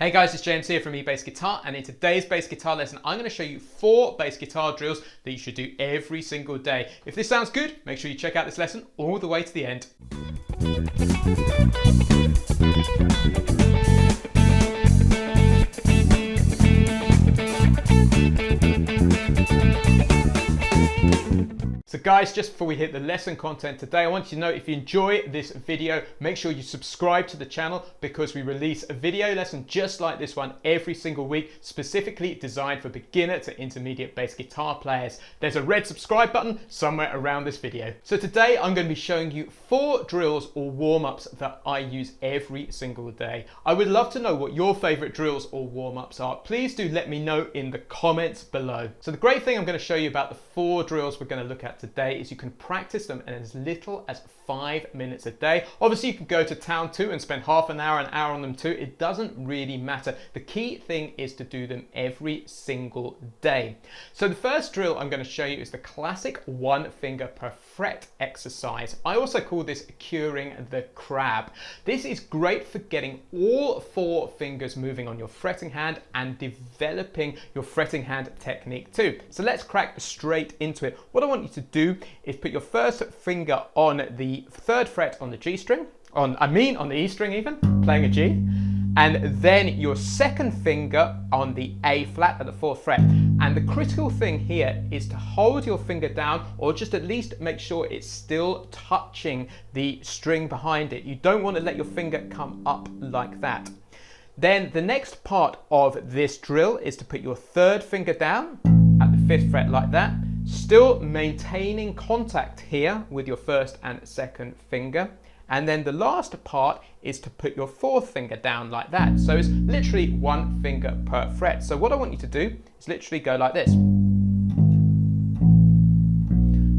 Hey guys, it's James here from eBassGuitar, and in today's bass guitar lesson I'm going to show you 4 bass guitar drills that you should do every single day. If this sounds good, make sure you check out this lesson all the way to the end. So guys, just before we hit the lesson content today, I want you to know if you enjoy this video, make sure you subscribe to the channel because we release a video lesson just like this one every single week, specifically designed for beginner to intermediate bass guitar players. There's a red subscribe button somewhere around this video. So today I'm going to be showing you 4 drills or warm-ups that I use every single day. I would love to know what your favorite drills or warm-ups are. Please do let me know in the comments below. So the great thing I'm going to show you about the 4 drills we're going to look at today is you can practice them in as little as 5 minutes a day. Obviously you can go to town too and spend half an hour on them too. It doesn't really matter. The key thing is to do them every single day. So the first drill I'm going to show you is the classic 1 finger per fret exercise. I also call this curing the crab. This is great for getting all 4 fingers moving on your fretting hand and developing your fretting hand technique too. So let's crack straight into it. What I want you to do is put your first finger on the 3rd fret on the G string, on the E string even, playing a G, and then your 2nd finger on the A flat at the 4th fret. And the critical thing here is to hold your finger down, or just at least make sure it's still touching the string behind it. You don't want to let your finger come up like that. Then the next part of this drill is to put your 3rd finger down at the 5th fret like that, still maintaining contact here with your 1st and 2nd finger. And then the last part is to put your 4th finger down like that. So it's literally 1 finger per fret. So what I want you to do is literally go like this.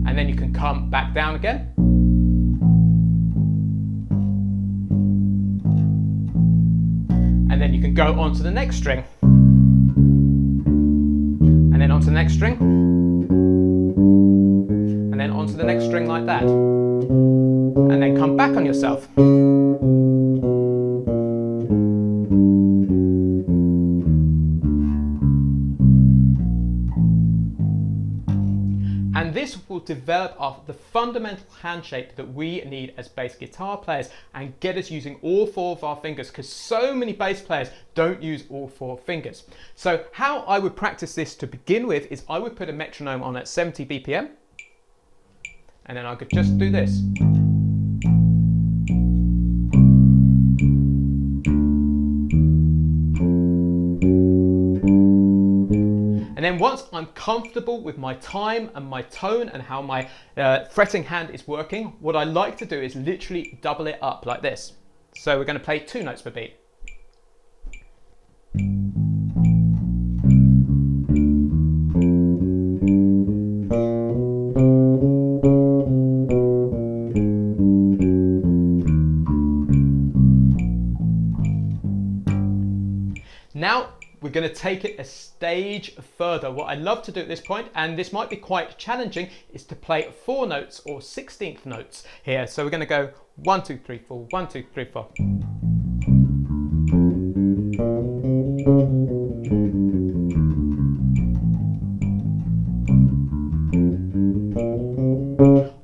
And then you can come back down again. And then you can go on to the next string. And then onto the next string. And then onto the next string like that. And then come back on yourself. And this will develop the fundamental hand shape that we need as bass guitar players and get us using all 4 of our fingers, because so many bass players don't use all 4 fingers. So how I would practice this to begin with is I would put a metronome on at 70 BPM, and then I could just do this. And then once I'm comfortable with my time and my tone and how my fretting hand is working, what I like to do is literally double it up like this. So we're going to play 2 notes per beat. Now we're going to take it a stage further. What I love to do at this point, and this might be quite challenging, is to play 4 notes or 16th notes here. So we're going to go 1, 2, 3, 4, 1, 2, 3, 4.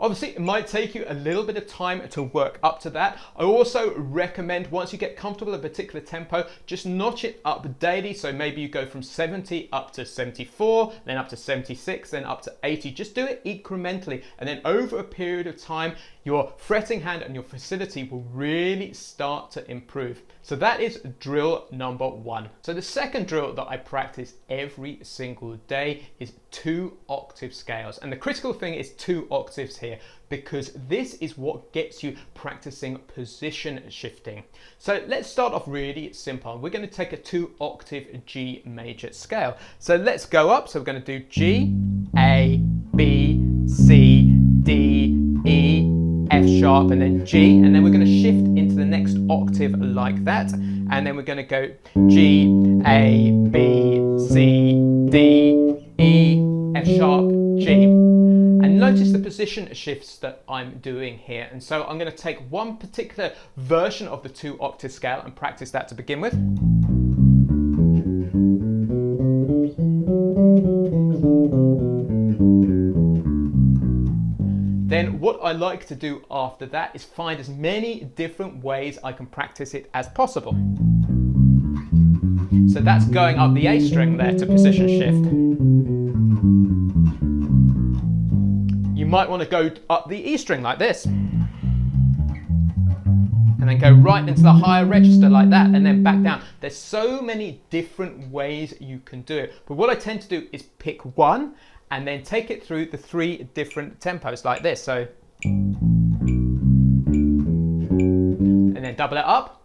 Obviously, it might take you a little bit of time to work up to that. I also recommend, once you get comfortable at a particular tempo, just notch it up daily. So maybe you go from 70 up to 74, then up to 76, then up to 80. Just do it incrementally. And then over a period of time, your fretting hand and your facility will really start to improve. So that is drill number 1. So the second drill that I practice every single day is 2 octave scales. And the critical thing is 2 octaves here, because this is what gets you practicing position shifting. So let's start off really simple. We're going to take a 2 octave G major scale. So let's go up. So we're going to do G, A, B, C, D, E, F sharp, and then G, and then we're going to shift into the next octave like that, and then we're going to go G, A, B, C, D, E, F sharp, G. And notice the position shifts that I'm doing here. And so I'm going to take one particular version of the 2 octave scale and practice that to begin with. I like to do after that is find as many different ways I can practice it as possible. So that's going up the A string there to position shift. You might want to go up the E string like this. And then go right into the higher register like that, and then back down. There's so many different ways you can do it. But what I tend to do is pick one and then take it through the 3 different tempos like this. So, and then double it up.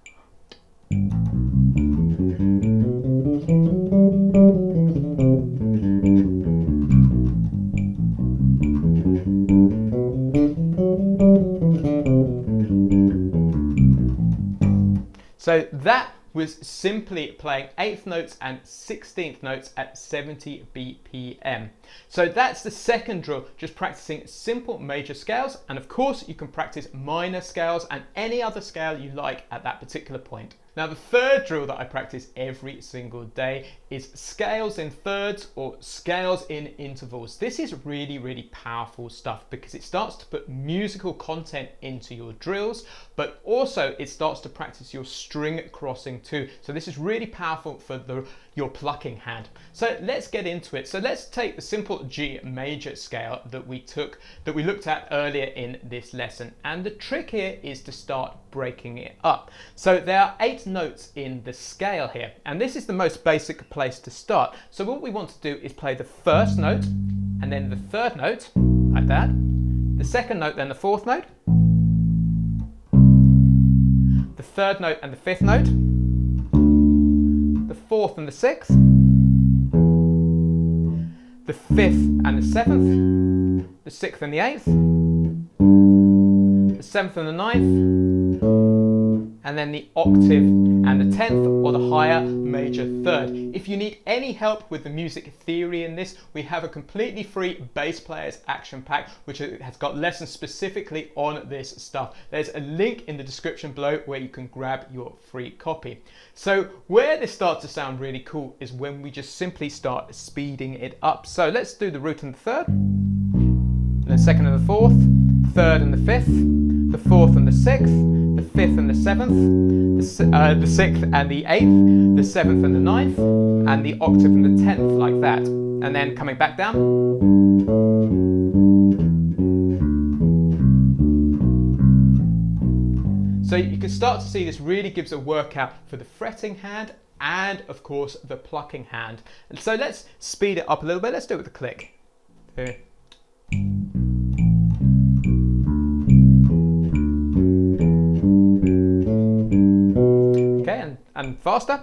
So that was simply playing 8th notes and 16th notes at 70 BPM. So that's the second drill, just practicing simple major scales. And of course you can practice minor scales and any other scale you like at that particular point. Now the third drill that I practice every single day is scales in thirds or scales in intervals. This is really, really powerful stuff because it starts to put musical content into your drills, but also it starts to practice your string crossing too. So this is really powerful for your plucking hand. So let's get into it. So let's take the simple G major scale that we looked at earlier in this lesson. And the trick here is to start breaking it up. So there are 8 notes in the scale here, and this is the most basic place to start. So what we want to do is play the first note and then the third note like that, the second note, then the fourth note, the third note and the fifth note, the fourth and the sixth, the fifth and the seventh, the sixth and the eighth, the seventh and the ninth, and then the octave and the 10th or the higher major third. If you need any help with the music theory in this, we have a completely free bass players action pack which has got lessons specifically on this stuff. There's a link in the description below where you can grab your free copy. So where this starts to sound really cool is when we just simply start speeding it up. So let's do the root and the third, and the second and the fourth, third and the fifth, the fourth and the sixth, the fifth and the seventh, the sixth and the eighth, the seventh and the ninth, and the octave and the 10th like that. And then coming back down. So you can start to see this really gives a workout for the fretting hand and of course the plucking hand. And so let's speed it up a little bit. Let's do it with a click. Here. Okay, and faster.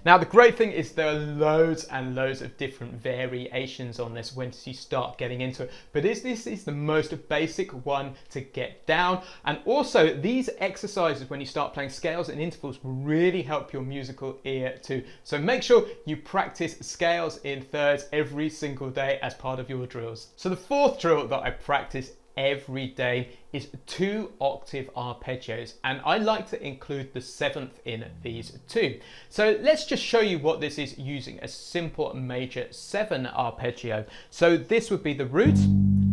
Now the great thing is there are loads and loads of different variations on this once you start getting into it, but this is the most basic one to get down. And also these exercises when you start playing scales and intervals will really help your musical ear too. So make sure you practice scales in thirds every single day as part of your drills. So the fourth drill that I practice every day is 2 octave arpeggios, and I like to include the 7th in these too. So let's just show you what this is using a simple major 7 arpeggio. So this would be the root,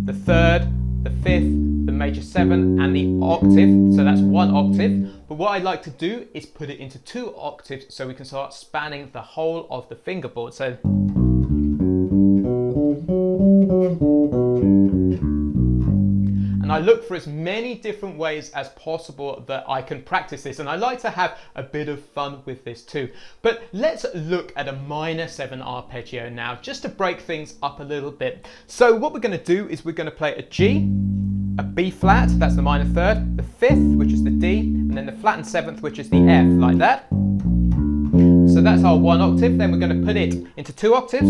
the third, the fifth, the major 7 and the octave, so that's 1 octave. But what I like to do is put it into 2 octaves so we can start spanning the whole of the fingerboard. So and I look for as many different ways as possible that I can practice this, and I like to have a bit of fun with this too. But let's look at a minor 7 arpeggio now, just to break things up a little bit. So what we're going to do is we're going to play a G, a B flat, that's the minor third, the 5th, which is the D, and then the flattened 7th, which is the F, like that. So that's our 1 octave. Then we're going to put it into 2 octaves.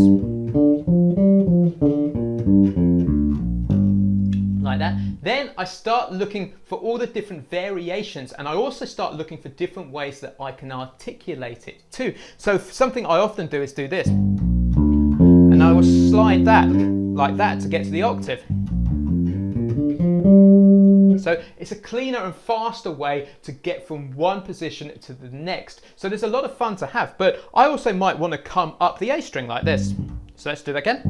Like that. Then I start looking for all the different variations, and I also start looking for different ways that I can articulate it too. So something I often do is do this, and I will slide that like that to get to the octave. So it's a cleaner and faster way to get from one position to the next. So there's a lot of fun to have, but I also might want to come up the A string like this. So let's do that again.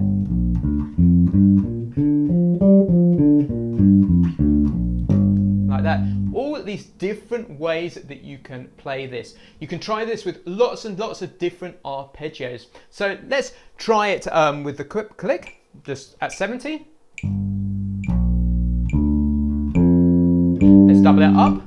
Like that. All these different ways that you can play this. You can try this with lots and lots of different arpeggios. So let's try it with the quick click, just at 70. Let's double it up.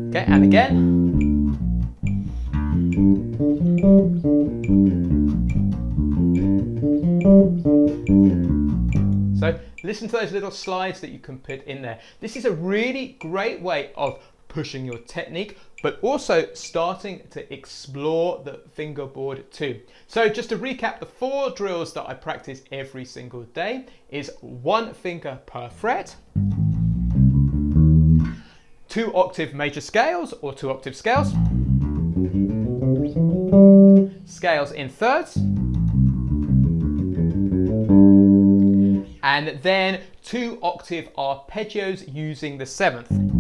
Okay, and again. So listen to those little slides that you can put in there. This is a really great way of pushing your technique, but also starting to explore the fingerboard too. So just to recap, the 4 drills that I practice every single day is 1 finger per fret, 2 octave major scales or 2 octave scales, scales in thirds, and then 2 octave arpeggios using the 7th.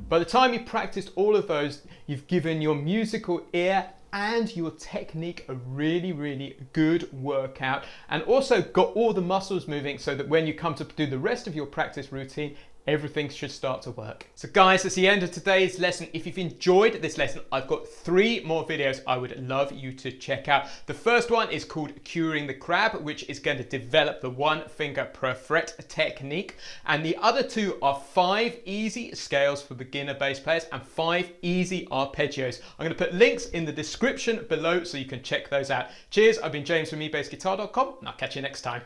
By the time you practiced all of those, you've given your musical ear and your technique a really, really good workout, and also got all the muscles moving so that when you come to do the rest of your practice routine, everything should start to work. So guys, that's the end of today's lesson. If you've enjoyed this lesson, I've got 3 more videos I would love you to check out. The first one is called Curing the Crab, which is going to develop the 1 finger per fret technique. And the other 2 are 5 easy scales for beginner bass players and 5 easy arpeggios. I'm going to put links in the description below so you can check those out. Cheers, I've been James from eBassGuitar.com, and I'll catch you next time.